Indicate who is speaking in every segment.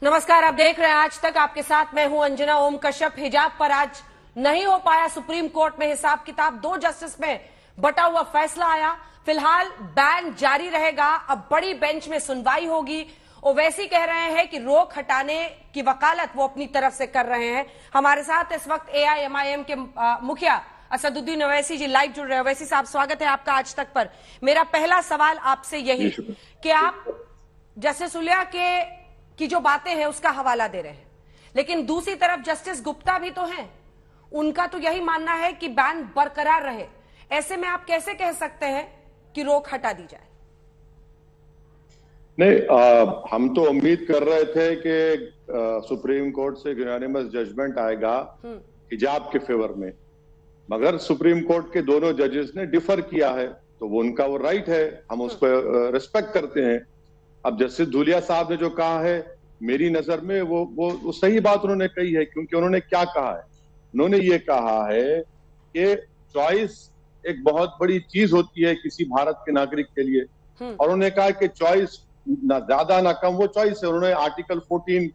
Speaker 1: नमस्कार, आप देख रहे हैं आज तक। आपके साथ मैं हूं अंजना ओम कश्यप। हिजाब पर आज नहीं हो पाया सुप्रीम कोर्ट में हिसाब किताब। 2 जस्टिस में बटा हुआ फैसला आया। फिलहाल बैन जारी रहेगा। अब बड़ी बेंच में सुनवाई होगी। ओवैसी कह रहे हैं कि रोक हटाने की वकालत वो अपनी तरफ से कर रहे हैं। हमारे साथ इस वक्त AIMIM के मुखिया असदुद्दीन ओवैसी जी लाइव जुड़ रहे हैं। ओवैसी साहब, स्वागत है आपका आज तक पर। मेरा पहला सवाल आपसे यही कि आप जस्टिस उलिया की जो बातें हैं उसका हवाला दे रहे हैं, लेकिन दूसरी तरफ जस्टिस गुप्ता भी तो हैं। उनका तो यही मानना है कि बैन बरकरार रहे। ऐसे में आप कैसे कह सकते हैं कि रोक हटा दी जाए?
Speaker 2: नहीं, हम तो उम्मीद कर रहे थे कि सुप्रीम कोर्ट से यूनानिमस जजमेंट आएगा हिजाब के फेवर में, मगर सुप्रीम कोर्ट के दोनों जजेस ने डिफर किया है, तो वो उनका वो राइट है, हम उसको रिस्पेक्ट करते हैं। अब जस्टिस धूलिया साहब ने जो कहा है, मेरी नजर में वो सही बात उन्होंने कही है, क्योंकि उन्होंने क्या कहा है, उन्होंने ये कहा है कि चॉइस एक बहुत बड़ी चीज होती है किसी भारत के नागरिक के लिए, और उन्होंने कहा कि चॉइस ना ज्यादा ना कम वो चॉइस है। उन्होंने आर्टिकल 14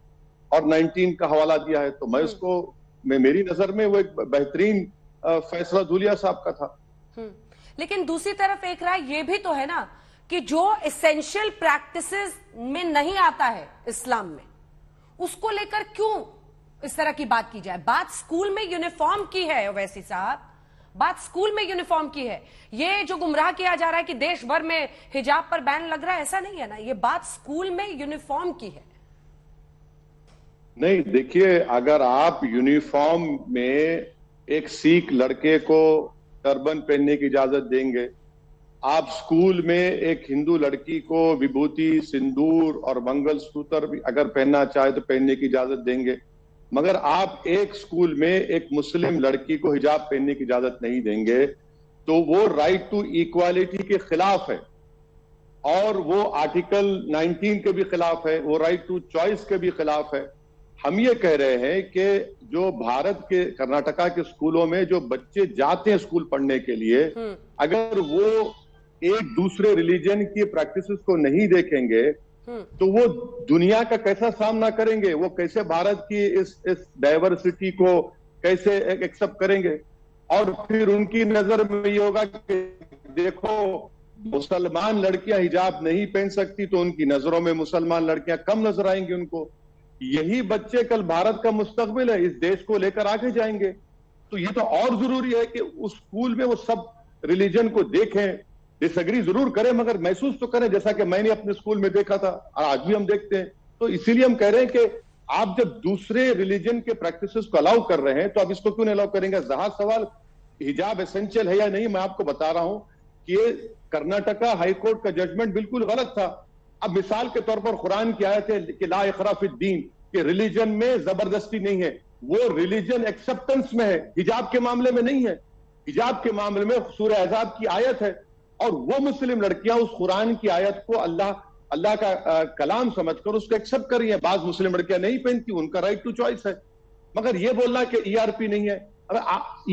Speaker 2: और 19 का हवाला दिया है, तो मैं उसको मेरी नजर में वो एक बेहतरीन फैसला धूलिया साहब का था।
Speaker 1: लेकिन दूसरी तरफ एक राय ये भी तो है ना कि जो एसेंशियल प्रैक्टिसेस में नहीं आता है इस्लाम में, उसको लेकर क्यों इस तरह की बात की जाए? बात स्कूल में यूनिफॉर्म की है ओवैसी साहब, बात स्कूल में यूनिफॉर्म की है। ये जो गुमराह किया जा रहा है कि देश भर में हिजाब पर बैन लग रहा है, ऐसा नहीं है ना। ये बात स्कूल में यूनिफॉर्म की है।
Speaker 2: नहीं, देखिए, अगर आप यूनिफॉर्म में एक सिख लड़के को टर्बन पहनने की इजाजत देंगे, आप स्कूल में एक हिंदू लड़की को विभूति, सिंदूर और मंगलसूत्र भी अगर पहनना चाहे तो पहनने की इजाजत देंगे, मगर आप एक स्कूल में एक मुस्लिम लड़की को हिजाब पहनने की इजाजत नहीं देंगे, तो वो राइट टू इक्वालिटी के खिलाफ है, और वो आर्टिकल 19 के भी खिलाफ है, वो राइट टू चॉइस के भी खिलाफ है। हम ये कह रहे हैं कि जो भारत के कर्नाटका के स्कूलों में जो बच्चे जाते हैं स्कूल पढ़ने के लिए, अगर वो एक दूसरे रिलीजन की प्रैक्टिसेस को नहीं देखेंगे तो वो दुनिया का कैसा सामना करेंगे? वो कैसे भारत की इस डाइवर्सिटी को कैसे एक्सेप्ट करेंगे? और फिर उनकी नजर में ये होगा कि देखो, मुसलमान लड़कियां हिजाब नहीं पहन सकती, तो उनकी नजरों में मुसलमान लड़कियां कम नजर आएंगी उनको। यही बच्चे कल भारत का मुस्तकबिल है, इस देश को लेकर आगे जाएंगे। तो ये तो और जरूरी है कि उस स्कूल में वो सब रिलीजन को देखें, डिसएग्री जरूर करें, मगर महसूस तो करें, जैसा कि मैंने अपने स्कूल में देखा था और आज भी हम देखते हैं। तो इसीलिए हम कह रहे हैं कि आप जब दूसरे रिलीजन के प्रैक्टिसेस को अलाउ कर रहे हैं, तो आप इसको क्यों नहीं अलाउ करेंगे? जहां सवाल हिजाब एसेंशियल है या नहीं, मैं आपको बता रहा हूं कि ये कर्नाटका हाईकोर्ट का जजमेंट बिल्कुल गलत था। अब मिसाल के तौर पर कुरान की आयत है कि ला इकरा फिद्दीन, कि रिलीजन में जबरदस्ती नहीं है, वो रिलीजन एक्सेप्टेंस में है, हिजाब के मामले में नहीं है। हिजाब के मामले में सूरह अहज़ाब की आयत है, और वो मुस्लिम लड़कियां उस कुरान की आयत को अल्लाह का कलाम समझकर उसको एक्सेप्ट कर रही है। बाज मुस्लिम लड़कियां नहीं पहनती, उनका राइट टू चॉइस है। मगर ये बोलना कि ERP नहीं है, अरे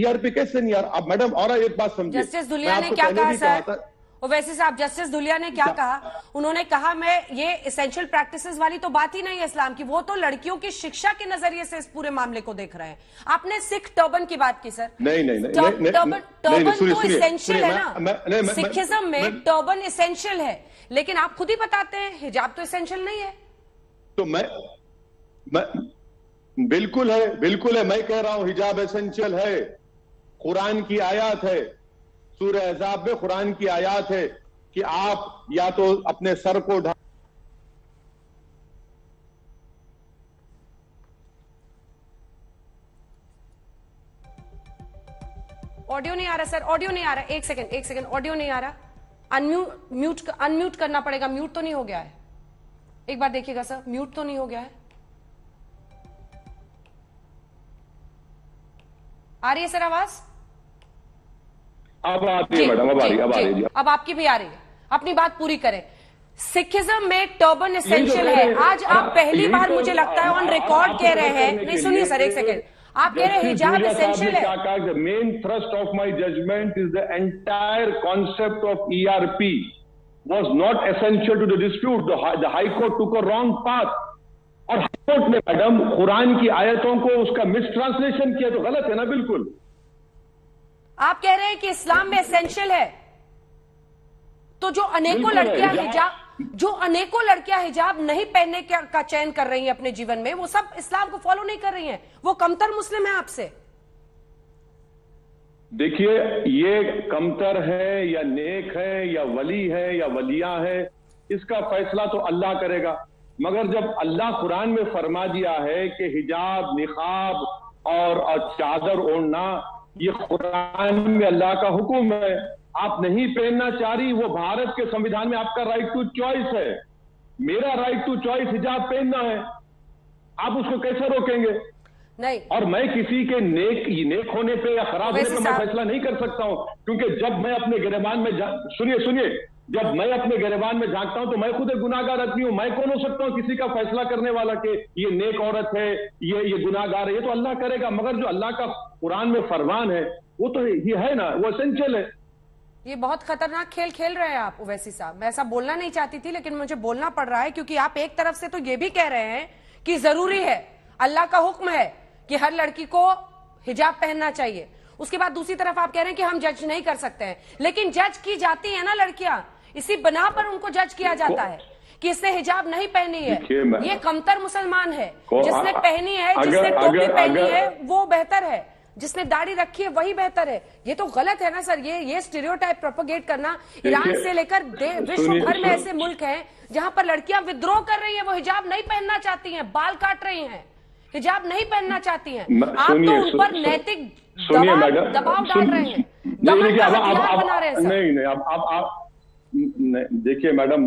Speaker 2: ERP कैसे नहीं यार? अब मैडम और एक बात समझिए,
Speaker 1: जस्टिस धुलिया ने क्या कहा सर? ओवैसी साहब, जस्टिस धुलिया ने क्या कहा? उन्होंने कहा मैं ये एसेंशियल प्रैक्टिसेस वाली तो बात ही नहीं है इस्लाम की, वो तो लड़कियों की शिक्षा के नजरिए से इस पूरे मामले को देख रहे हैं। आपने सिख टर्बन की बात की सर।
Speaker 2: नहीं,
Speaker 1: टर्बन तो एसेंशियल है ना। सिखिज्म में टर्बन एसेंशियल है, लेकिन आप खुद ही बताते हैं हिजाब तो एसेंशियल नहीं है।
Speaker 2: तो मैं बिल्कुल है, मैं कह रहा हूं हिजाब एसेंशियल है। कुरान की आयत है, सूरह अहज़ाब में कुरान की आयत है कि आप या तो अपने सर को
Speaker 1: ऑडियो नहीं आ रहा सर, ऑडियो नहीं आ रहा। एक सेकंड, ऑडियो नहीं आ रहा। अनम्यूट करना पड़ेगा। म्यूट तो नहीं हो गया है? एक बार देखिएगा सर, म्यूट तो नहीं हो गया है? आ रही है सर आवाज?
Speaker 2: अब आती है मैडम, अब आ रही है।
Speaker 1: अब आपकी भी आ रही है। अपनी बात पूरी करें। सिखिज्म में टर्बन एसेंशियल है। आज आप पहली बार मुझे लगता है ऑन रिकॉर्ड कह रहे हैं। नहीं, सुनिए सर, एक सेकंड। आप कह रहे हैं हिजाब एसेंशियल है।
Speaker 2: Main thrust of my judgement is the entire concept of ERP was not essential to the dispute. The High Court took a wrong path. और हाईकोर्ट ने मैडम कुरान की आयतों को उसका मिस ट्रांसलेशन किया, तो गलत है ना बिल्कुल।
Speaker 1: आप कह रहे हैं कि इस्लाम में एसेंशियल है, तो जो अनेकों लड़कियां हिजाब नहीं पहनने का चयन कर रही हैं अपने जीवन में, वो सब इस्लाम को फॉलो नहीं कर रही हैं, वो कमतर मुस्लिम है आपसे?
Speaker 2: देखिए, ये कमतर है या नेक है या वली है या वलिया है, इसका फैसला तो अल्लाह करेगा। मगर जब अल्लाह कुरान में फरमा दिया है कि हिजाब, निकाब और चादर ओढ़ना, ये कुरान में अल्लाह का हुक्म है। आप नहीं पहनना चाह रही, वो भारत के संविधान में आपका राइट टू चॉइस है। मेरा राइट टू चॉइस हिजाब पहनना है, आप उसको कैसे रोकेंगे?
Speaker 1: नहीं।
Speaker 2: और मैं किसी के नेक होने पे या खराब होने पे मैं फैसला नहीं कर सकता हूं, क्योंकि जब मैं अपने गिरबान में सुनिए, जब मैं अपने गिरबान में झांकता हूं तो मैं खुद एक गुनाहगार आदमी हूं। मैं कौन हो सकता हूं किसी का फैसला करने वाला कि ये नेक औरत है, ये गुनाहगार है? ये तो अल्लाह करेगा। मगर जो अल्लाह का कुरान में फरमान है वो तो ये है ना, वो एसेंशियल है।
Speaker 1: ये बहुत खतरनाक खेल खेल रहे हैं आप ओवैसी साहब। मैं ऐसा बोलना नहीं चाहती थी, लेकिन मुझे बोलना पड़ रहा है, क्योंकि आप एक तरफ से तो ये भी कह रहे हैं कि जरूरी है, अल्लाह का हुक्म है कि हर लड़की को हिजाब पहनना चाहिए, उसके बाद दूसरी तरफ आप कह रहे हैं कि हम जज नहीं कर सकते हैं। लेकिन जज की जाती है ना लड़कियां, इसी बना पर उनको जज किया जाता है कि इसने हिजाब नहीं पहनी है, ये कमतर मुसलमान है। जिसने पहनी है, जिसने टोपी पहनी है वो बेहतर है, जिसने दाढ़ी रखी है वही बेहतर है। ये तो गलत है ना सर, ये स्टीरियोटाइप प्रोपोगेट करना। ईरान से लेकर विश्व भर में ऐसे मुल्क हैं जहां पर लड़कियां विद्रोह कर रही हैं, वो हिजाब नहीं पहनना चाहती हैं, बाल काट रही हैं, हिजाब नहीं पहनना चाहती हैं। आप तो उन पर नैतिक दबाव डाल रहे हैं, दमन का हथियार बना रहे हैं सर।
Speaker 2: नहीं, आप देखिए मैडम,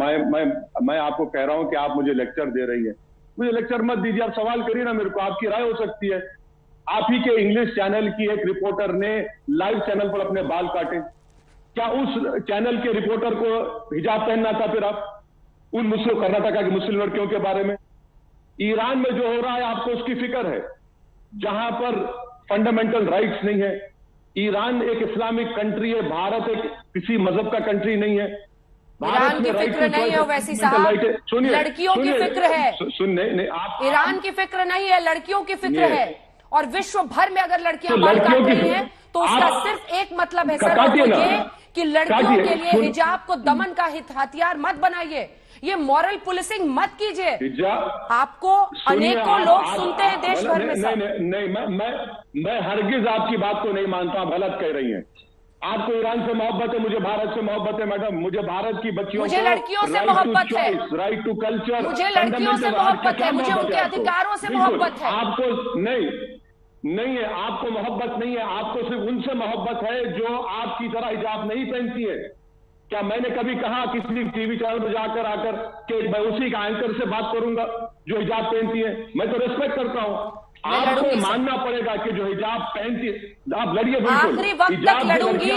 Speaker 2: मैं आपको कह रहा हूं कि आप मुझे लेक्चर दे रही है। मुझे लेक्चर मत दीजिए, आप सवाल करिए ना मेरे को, आपकी राय हो सकती है। आप ही के इंग्लिश चैनल की एक रिपोर्टर ने लाइव चैनल पर अपने बाल काटे, क्या उस चैनल के रिपोर्टर को हिजाब पहनना था? फिर आप उन मुस्लिम कर्नाटका की मुस्लिम लड़कियों के बारे में, ईरान में जो हो रहा है आपको उसकी फिक्र है, जहां पर फंडामेंटल राइट्स नहीं है। ईरान एक इस्लामिक कंट्री है, भारत एक किसी मजहब का कंट्री नहीं है।
Speaker 1: ईरान की फिक्र नहीं है वैसी साहब, लड़कियों की फिक्र है।
Speaker 2: नहीं, आप
Speaker 1: ईरान की फिक्र नहीं है, लड़कियों की फिक्र है। और विश्व भर में अगर लड़कियां बाल काट रही हैं तो उसका सिर्फ एक मतलब है सर, वो ये कि लड़कियों के लिए हिजाब को दमन का हथियार मत बनाइए, ये मॉरल पुलिसिंग मत कीजिए। आपको अनेकों लोग सुनते हैं देश भर में सर।
Speaker 2: नहीं, मैं हरगिज आपकी बात को नहीं मानता, आप गलत कह रही हैं। आपको ईरान से मोहब्बत है, मुझे भारत से मोहब्बत है मैडम। मुझे भारत की बच्चियों,
Speaker 1: मुझे लड़कियों से मोहब्बत है,
Speaker 2: राइट टू कल्चर,
Speaker 1: मुझे लड़कियों से मोहब्बत है, मुझे उनके अधिकारों से मोहब्बत है।
Speaker 2: आपको नहीं है, आपको मोहब्बत नहीं है, आपको सिर्फ उनसे मोहब्बत है जो आपकी तरह हिजाब नहीं पहनती है। क्या मैंने कभी कहा किसी टीवी चैनल पर जाकर आकर कि मैं उसी का एंकर से बात करूंगा जो हिजाब पहनती है? मैं तो रिस्पेक्ट करता हूं। आपको मानना पड़ेगा कि जो हिजाब पहनती है, आप लड़िए,
Speaker 1: आखिरी वक्त तक लड़ूंगी।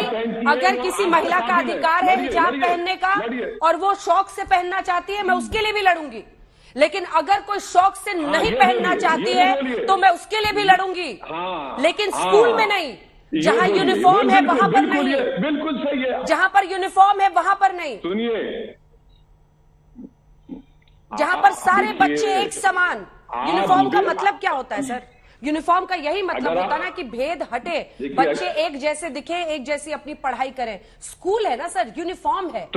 Speaker 1: अगर किसी महिला का अधिकार है हिजाब पहनने का और वो शौक से पहनना चाहती है, मैं उसके लिए भी लड़ूंगी। लेकिन अगर कोई शौक से नहीं पहनना चाहती है तो मैं उसके लिए भी लड़ूंगी, लेकिन स्कूल में नहीं। जहां यूनिफॉर्म है वहां पर नहीं,
Speaker 2: बिल्कुल सही है।
Speaker 1: जहां पर यूनिफॉर्म है वहां पर नहीं।
Speaker 2: सुनिए,
Speaker 1: जहां पर सारे बच्चे एक समान। यूनिफॉर्म का मतलब क्या होता है सर? यूनिफॉर्म का यही मतलब होता है ना कि भेद हटे, बच्चे एक जैसे दिखे, एक जैसी अपनी पढ़ाई करें। स्कूल है ना सर, यूनिफॉर्म है।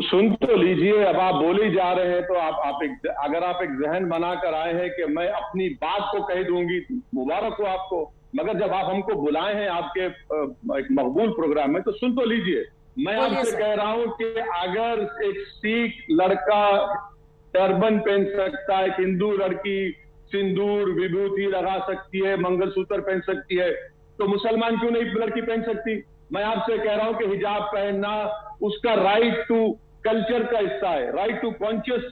Speaker 2: सुन तो लीजिए, अब आप बोले ही जा रहे हैं तो अगर आप एक जहन बनाकर आए हैं कि मैं अपनी बात को कह दूंगी, मुबारक हो आपको। मगर जब आप हमको बुलाए हैं आपके एक मकबूल प्रोग्राम में, तो सुन तो लीजिए। मैं आपसे कह रहा हूं कि अगर एक सिख लड़का टर्बन पहन सकता है, एक हिंदू लड़की सिंदूर विभूति लगा सकती है, मंगलसूत्र पहन सकती है, तो मुसलमान क्यों नहीं लड़की पहन सकती? मैं आपसे कह रहा हूं कि हिजाब पहनना उसका राइट टू कल्चर का हिस्सा है, राइट टू कॉन्शियस